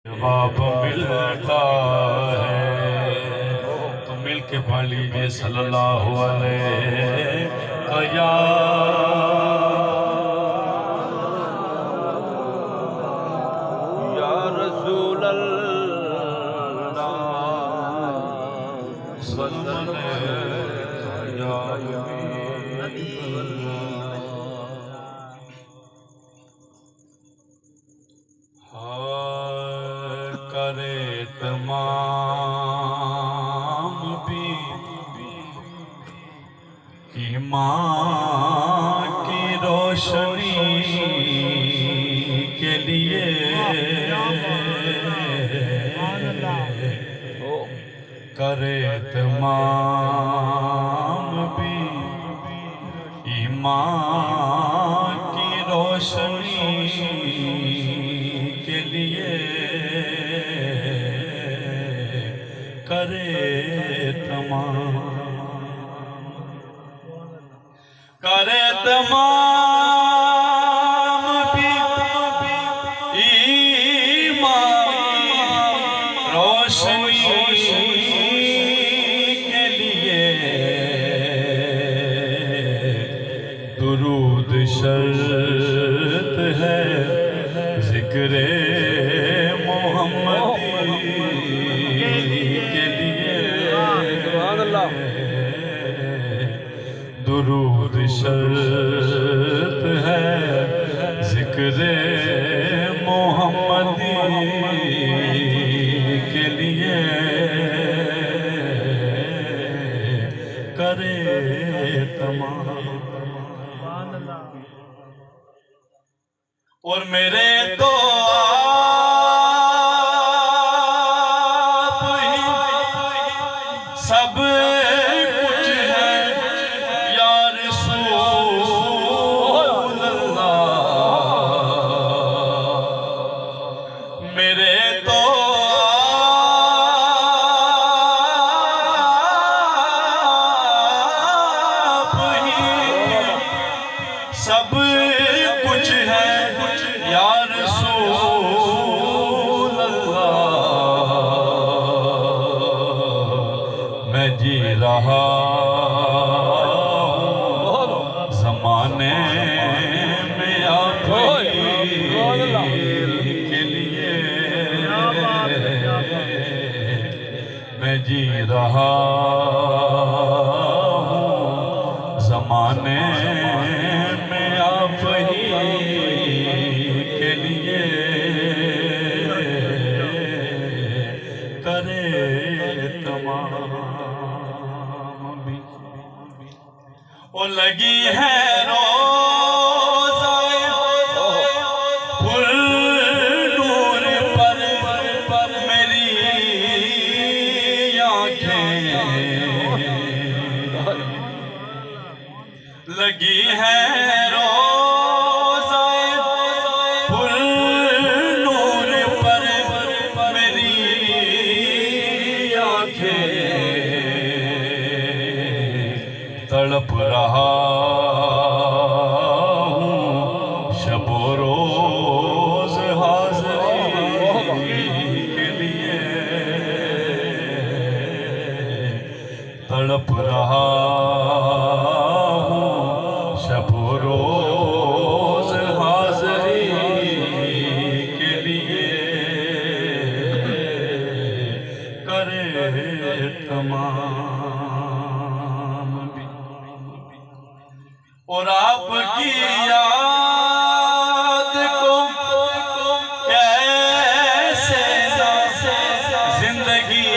जवाब मिलता है तो मिल के पढ़ लीजिए सल्लल्लाहु अलैहि या रसूल अल्लाह करे तमाम भी ईमान की रोशनी के लिए करे तमाम भी ईमान की रोशनी के लिए करे तमाम भी ईमान रोशनी के लिए दुरूद शर्त है जिक्रे दुरूद शर्त है जिक्रे मोहम्मदी के लिए करे तमाम। और मेरे तो आप ही सब सब कुछ है या रसूल अल्लाह। मैं जी रहा ज़माने में आप के लिए मैं जी रहा ज़माने के लिए करे तमाम भी। और लगी है रोज़ाए फुल नूर पर मेरी आँखें लगी है तड़प रहा हूँ शबो रोज हाज़री के लिए तड़प रहा हूँ शबो रोज हाज़री के लिए करे तमाम। और आपकी याद को कैसे जिंदगी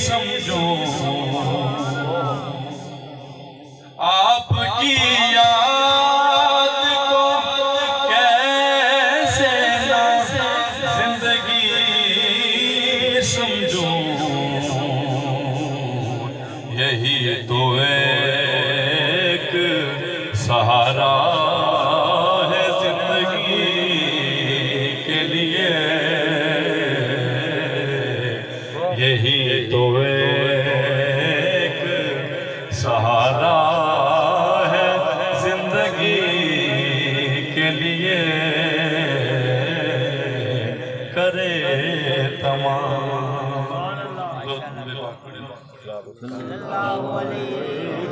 समझो आपकी याद को कैसे जिंदगी समझो करे तमाम। सल्लल्लाहु अलैहि